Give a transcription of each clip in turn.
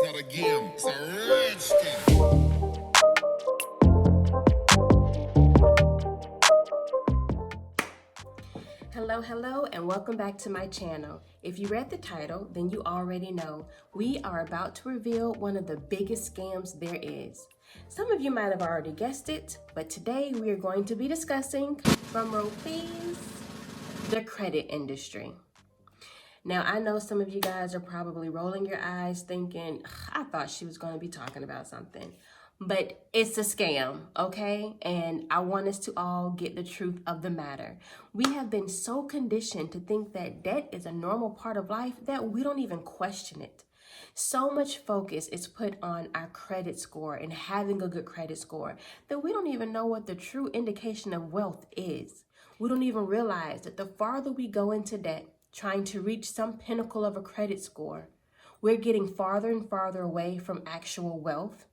not a game, it's a rich thing. Hello, and welcome back to my channel. If you read the title, then you already know we are about to reveal one of the biggest scams there is. Some of you might have already guessed it, but today we are going to be discussing, drumroll please, the credit industry. Now, I know some of you guys are probably rolling your eyes thinking, I thought she was going to be talking about something. But it's a scam, okay? And I want us to all get the truth of the matter. We have been so conditioned to think that debt is a normal part of life that we don't even question it. So much focus is put on our credit score and having a good credit score that we don't even know what the true indication of wealth is. We don't even realize that the farther we go into debt, trying to reach some pinnacle of a credit score, we're getting farther and farther away from actual wealth.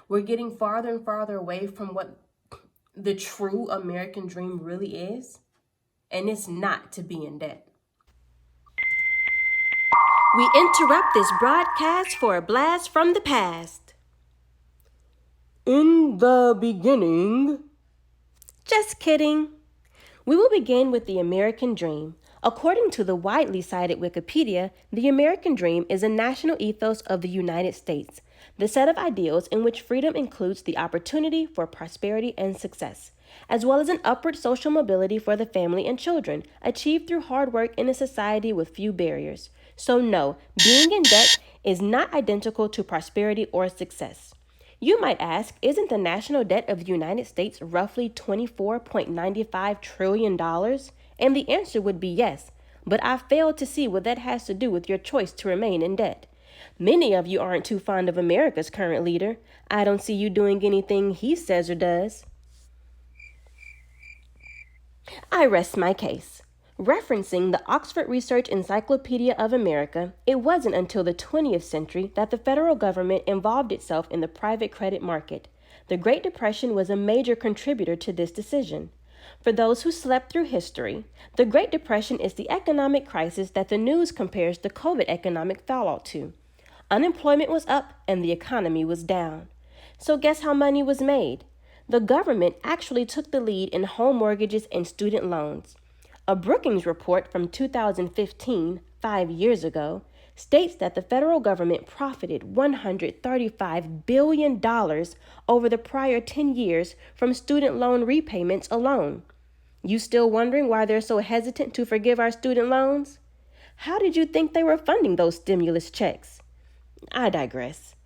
We're getting farther and farther away from what the true American dream really is, and it's not to be in debt. We interrupt this broadcast for a blast from the past. In the beginning. Just kidding. We will begin with the American dream. According to the widely cited Wikipedia, the American dream is a national ethos of the United States, the set of ideals in which freedom includes the opportunity for prosperity and success, as well as an upward social mobility for the family and children, achieved through hard work in a society with few barriers. So no, being in debt is not identical to prosperity or success. You might ask, isn't the national debt of the United States roughly $24.95 trillion? And the answer would be yes, but I fail to see what that has to do with your choice to remain in debt. Many of you aren't too fond of America's current leader. I don't see you doing anything he says or does. I rest my case. Referencing the Oxford Research Encyclopedia of America, it wasn't until the 20th century that the federal government involved itself in the private credit market. The Great Depression was a major contributor to this decision. For those who slept through history, the Great Depression is the economic crisis that the news compares the COVID economic fallout to. Unemployment was up and the economy was down. So guess how money was made? The government actually took the lead in home mortgages and student loans. A Brookings report from 2015, 5 years ago, states that the federal government profited $135 billion over the prior 10 years from student loan repayments alone. You still wondering why they're so hesitant to forgive our student loans? How did you think they were funding those stimulus checks? I digress.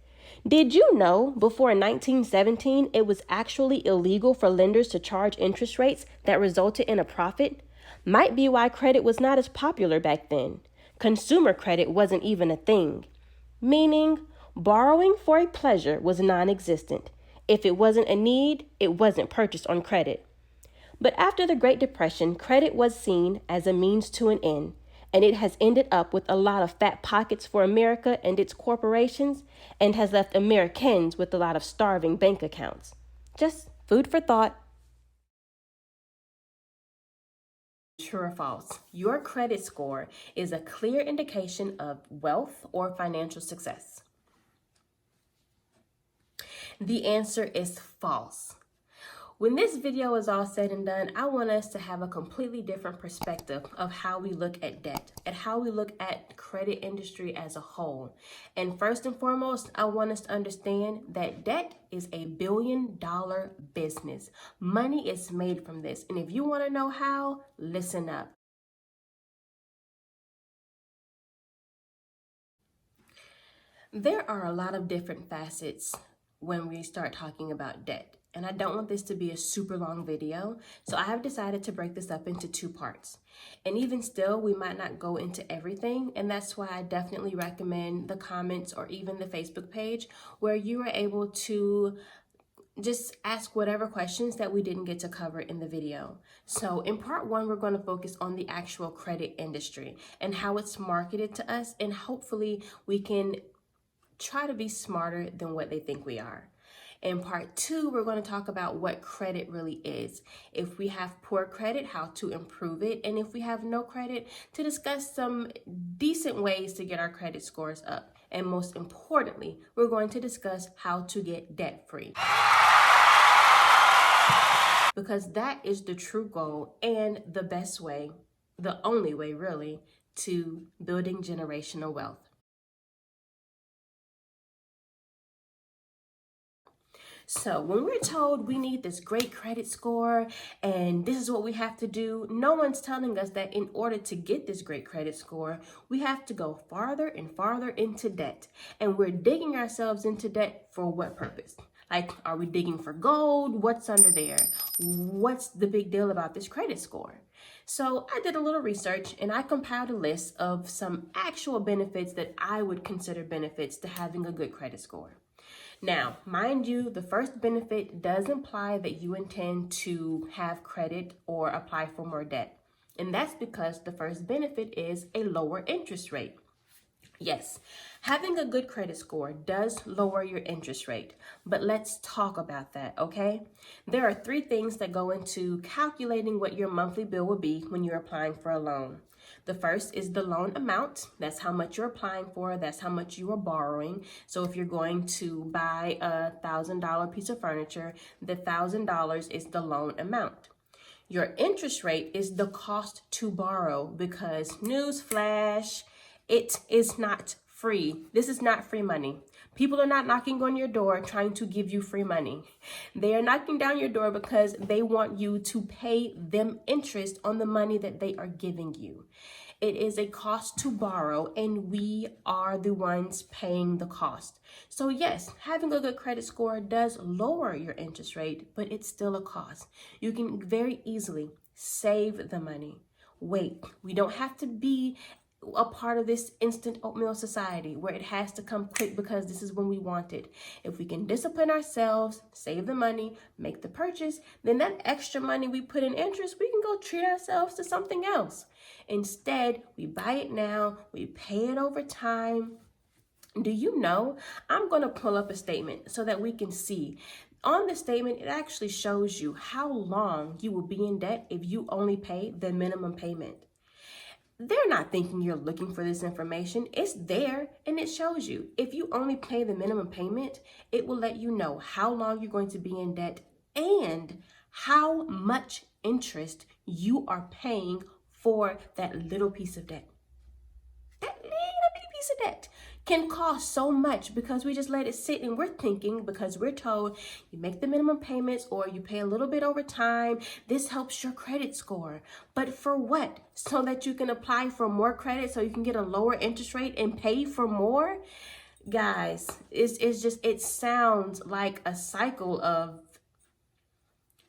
Did you know before 1917 it was actually illegal for lenders to charge interest rates that resulted in a profit? Might be why credit was not as popular back then. Consumer credit wasn't even a thing. Meaning, borrowing for a pleasure was non-existent. If it wasn't a need, it wasn't purchased on credit. But after the Great Depression, credit was seen as a means to an end, and it has ended up with a lot of fat pockets for America and its corporations, and has left Americans with a lot of starving bank accounts. Just food for thought. True or false? Your credit score is a clear indication of wealth or financial success. The answer is false. When this video is all said and done, I want us to have a completely different perspective of how we look at debt, at how we look at credit industry as a whole. And first and foremost, I want us to understand that debt is a billion-dollar business. Money is made from this. And if you want to know how, listen up. There are a lot of different facets when we start talking about debt. And I don't want this to be a super long video, so I have decided to break this up into 2 parts. And even still, we might not go into everything, and that's why I definitely recommend the comments or even the Facebook page where you are able to just ask whatever questions that we didn't get to cover in the video. So in part 1, we're going to focus on the actual credit industry and how it's marketed to us, and hopefully we can try to be smarter than what they think we are. In part 2, we're going to talk about what credit really is. If we have poor credit, how to improve it. And if we have no credit, to discuss some decent ways to get our credit scores up. And most importantly, we're going to discuss how to get debt-free. Because that is the true goal and the best way, the only way really, to building generational wealth. So when we're told we need this great credit score and this is what we have to do, no one's telling us that in order to get this great credit score, we have to go farther and farther into debt. And we're digging ourselves into debt for what purpose? Like, are we digging for gold? What's under there? What's the big deal about this credit score? So I did a little research and I compiled a list of some actual benefits that I would consider benefits to having a good credit score. Now, mind you, the first benefit does imply that you intend to have credit or apply for more debt. And that's because the first benefit is a lower interest rate. Yes, having a good credit score does lower your interest rate, but let's talk about that, okay? There are 3 things that go into calculating what your monthly bill will be when you're applying for a loan. The first is the loan amount. That's how much you're applying for. That's how much you are borrowing. So if you're going to buy a $1,000 piece of furniture, the $1,000 is the loan amount. Your interest rate is the cost to borrow because, newsflash, it is not free. This is not free money. People are not knocking on your door trying to give you free money. They are knocking down your door because they want you to pay them interest on the money that they are giving you. It is a cost to borrow, and we are the ones paying the cost. So yes, having a good credit score does lower your interest rate, but it's still a cost. You can very easily save the money. Wait, we don't have to be a part of this instant oatmeal society where it has to come quick because this is when we want it. If we can discipline ourselves, save the money, make the purchase, then that extra money we put in interest, we can go treat ourselves to something else. Instead, we buy it now, we pay it over time. Do you know, I'm going to pull up a statement so that we can see. On the statement, it actually shows you how long you will be in debt if you only pay the minimum payment. They're not thinking you're looking for this information. It's there and it shows you. If you only pay the minimum payment, it will let you know how long you're going to be in debt and how much interest you are paying for that little piece of debt. That little bitty piece of debt can cost so much because we just let it sit and we're thinking because we're told you make the minimum payments or you pay a little bit over time. This helps your credit score. But for what? So that you can apply for more credit so you can get a lower interest rate and pay for more? Guys, it sounds like a cycle of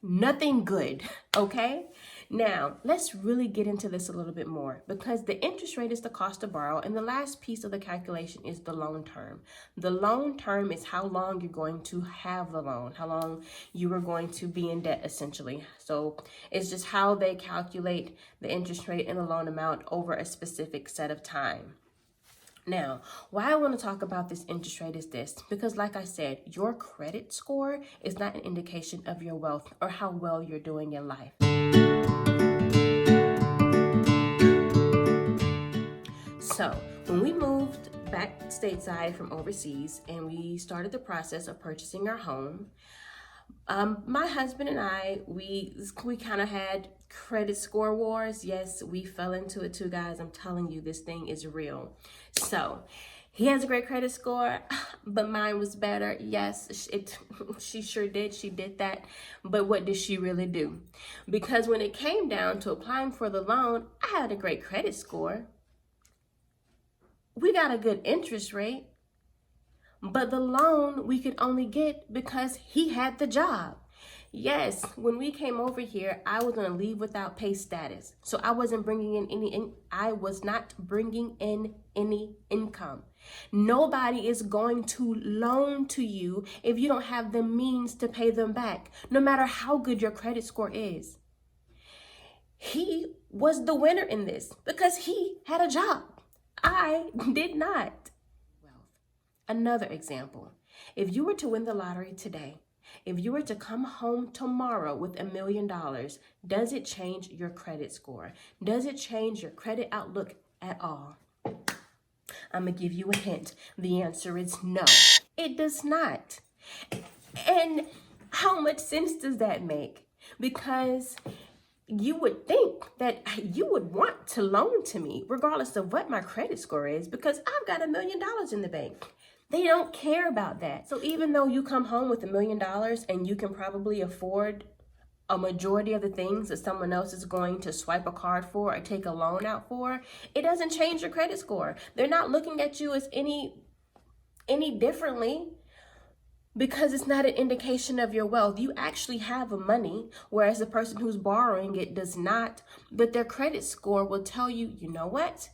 nothing good, okay? Now, let's really get into this a little bit more because the interest rate is the cost to borrow and the last piece of the calculation is the loan term. The loan term is how long you're going to have the loan, how long you are going to be in debt essentially. So it's just how they calculate the interest rate and the loan amount over a specific set of time. Now, why I want to talk about this interest rate is this, because like I said, your credit score is not an indication of your wealth or how well you're doing in life. So when we moved back stateside from overseas and we started the process of purchasing our home, my husband and I, we kind of had credit score wars. Yes, we fell into it too, guys. I'm telling you, this thing is real. So he has a great credit score, but mine was better. Yes, she sure did. She did that. But what did she really do? Because when it came down to applying for the loan, I had a great credit score. We got a good interest rate. But the loan we could only get because he had the job. Yes, when we came over here, I was on a leave without pay status. So I wasn't bringing in I was not bringing in any income. Nobody is going to loan to you if you don't have the means to pay them back, no matter how good your credit score is. He was the winner in this because he had a job. I did not. Another example, if you were to win the lottery today, If you were to come home tomorrow with $1 million, does it change your credit score? Does it change your credit outlook at all? I'm going to give you a hint. The answer is no. It does not. And how much sense does that make? Because you would think that you would want to loan to me regardless of what my credit score is, because I've got $1 million in the bank. They don't care about that. So even though you come home with $1 million and you can probably afford a majority of the things that someone else is going to swipe a card for or take a loan out for, it doesn't change your credit score. They're not looking at you as any differently, because it's not an indication of your wealth. You actually have a money, whereas the person who's borrowing it does not. But their credit score will tell you, you know what?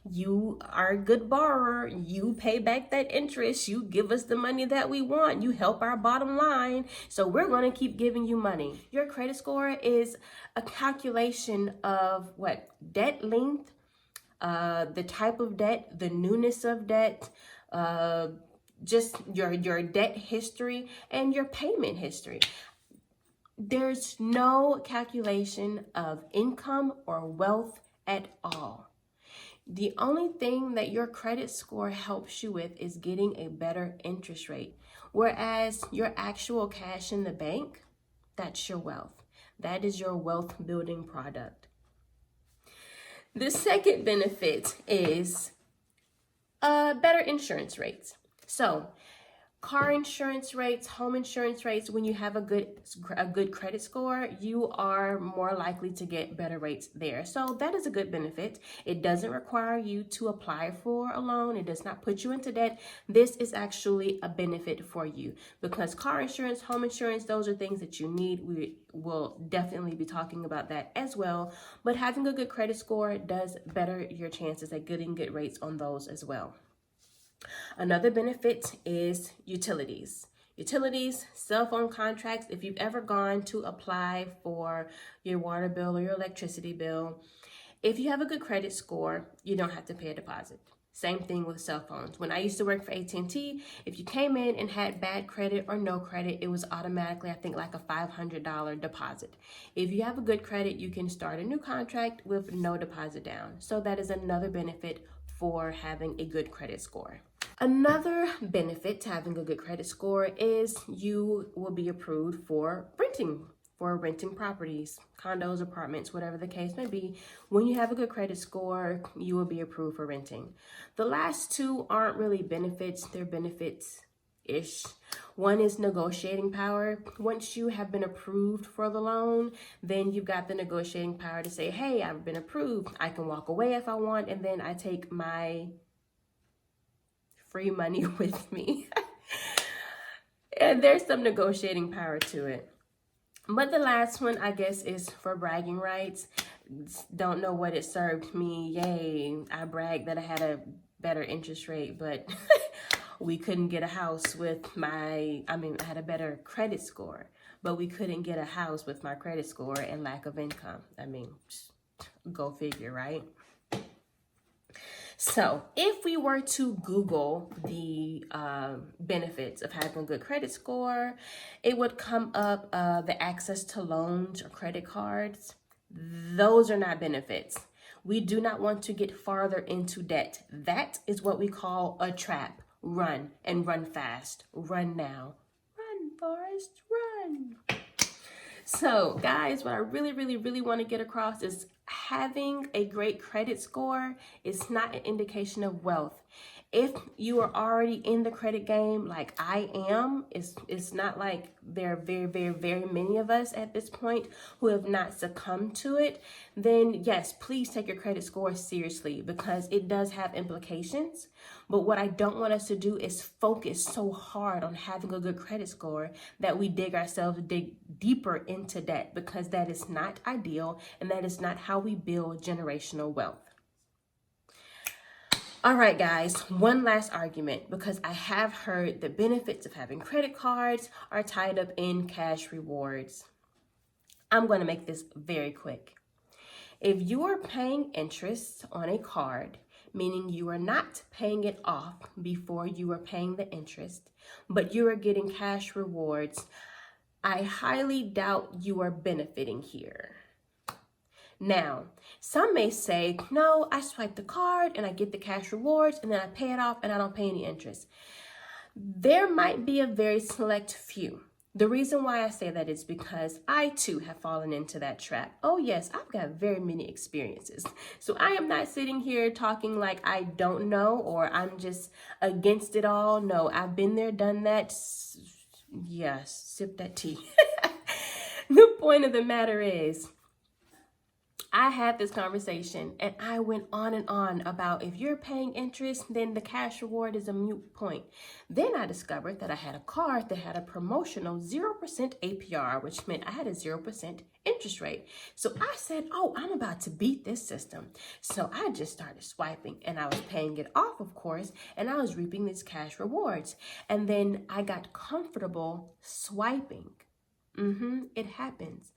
You are a good borrower. You pay back that interest. You give us the money that we want. You help our bottom line. So we're going to keep giving you money. Your credit score is a calculation of what? Debt length, the type of debt, the newness of debt, just your debt history and your payment history. There's no calculation of income or wealth at all. The only thing that your credit score helps you with is getting a better interest rate, whereas your actual cash in the bank, that's your wealth. That is your wealth building product. The second benefit is better insurance rates. So car insurance rates, home insurance rates, when you have a good credit score, you are more likely to get better rates there. So that is a good benefit. It doesn't require you to apply for a loan. It does not put you into debt. This is actually a benefit for you, because car insurance, home insurance, those are things that you need. We will definitely be talking about that as well. But having a good credit score does better your chances at getting good rates on those as well. Another benefit is utilities. Utilities, cell phone contracts. If you've ever gone to apply for your water bill or your electricity bill, if you have a good credit score, you don't have to pay a deposit. Same thing with cell phones. When I used to work for AT&T, if you came in and had bad credit or no credit, it was automatically, I think, like a $500 deposit. If you have a good credit, you can start a new contract with no deposit down. So that is another benefit for having a good credit score. Another benefit to having a good credit score is you will be approved for renting properties, condos, apartments, whatever the case may be. When you have a good credit score, you will be approved for renting. The last two aren't really benefits, they're benefits-ish. One is negotiating power. Once you have been approved for the loan, then you've got the negotiating power to say, hey, I've been approved. I can walk away if I want, and then I take my free money with me. And there's some negotiating power to it. But the last one, I guess, is for bragging rights. Don't know what it served me. Yay, I bragged that I had a better interest rate, but we couldn't get a house with I had a better credit score, but we couldn't get a house with my credit score and lack of income. Go figure, right? So if we were to Google the benefits of having a good credit score, it would come up the access to loans or credit cards. Those are not benefits. We do not want to get farther into debt. That is what we call a trap. Run, and run fast. Run now. Run, Forrest, run. So guys, what I really want to get across is having a great credit score is not an indication of wealth. If you are already in the credit game like I am, it's not like there are very many of us at this point who have not succumbed to it, then yes, please take your credit score seriously, because it does have implications. But what I don't want us to do is focus so hard on having a good credit score that we dig deeper into debt, because that is not ideal, and that is not how we build generational wealth. All right, guys, one last argument, because I have heard the benefits of having credit cards are tied up in cash rewards. I'm going to make this very quick. If you are paying interest on a card, meaning you are not paying it off before you are paying the interest, but you are getting cash rewards, I highly doubt you are benefiting here. Now, some may say, no, I swipe the card and I get the cash rewards and then I pay it off and I don't pay any interest. There might be a very select few. The reason why I say that is because I too have fallen into that trap. Oh yes, I've got very many experiences. So I am not sitting here talking like I don't know or I'm just against it all. No, I've been there, done that. Yes, sip that tea. The point of the matter is, I had this conversation and I went on and on about if you're paying interest, then the cash reward is a moot point. Then I discovered that I had a card that had a promotional 0% APR, which meant I had a 0% interest rate. So I said, oh, I'm about to beat this system. So I just started swiping and I was paying it off, of course, and I was reaping these cash rewards. And then I got comfortable swiping. It happens.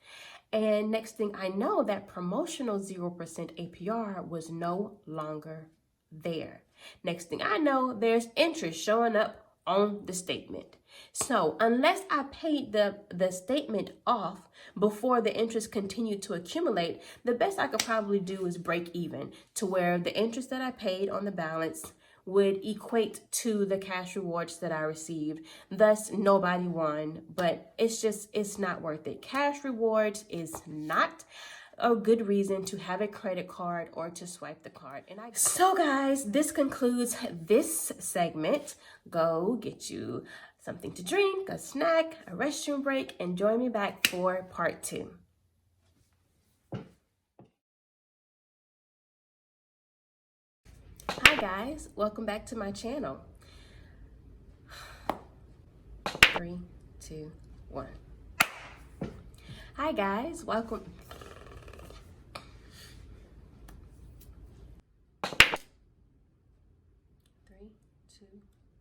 And next thing I know, that promotional 0% APR was no longer there. Next thing I know, there's interest showing up on the statement. So unless I paid the statement off before the interest continued to accumulate, the best I could probably do is break even to where the interest that I paid on the balance would equate to the cash rewards that I received. Thus, nobody won, but it's not worth it. Cash rewards is not a good reason to have a credit card or to swipe the card. So guys, this concludes this segment. Go get you something to drink, a snack, a restroom break, and join me back for part 2. Hi guys, welcome back to my channel. 3, 2, 1. Hi guys, welcome. 3, 2,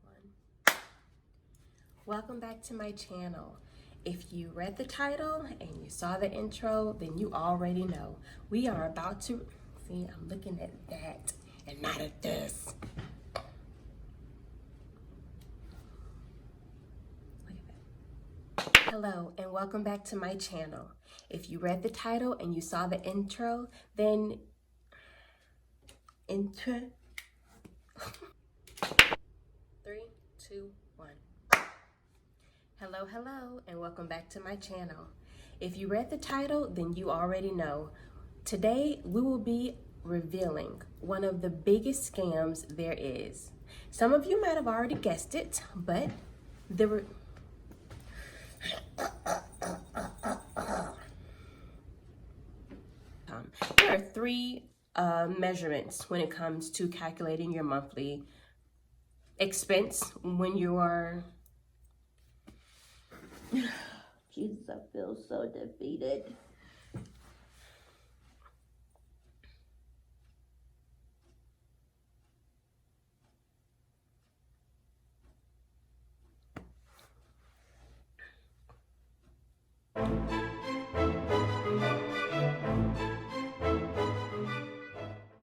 1. Welcome back to my channel. If you read the title and you saw the intro, then you already know. We are about to, see, I'm looking at that and not at this. Hello and welcome back to my channel. If you read the title and you saw the intro, then 3, 2, 1. Hello and welcome back to my channel. If you read the title, then you already know. Today we will be revealing one of the biggest scams there is. Some of you might have already guessed it, but there are 3 measurements when it comes to calculating your monthly expense when you are... Jesus, I feel so defeated.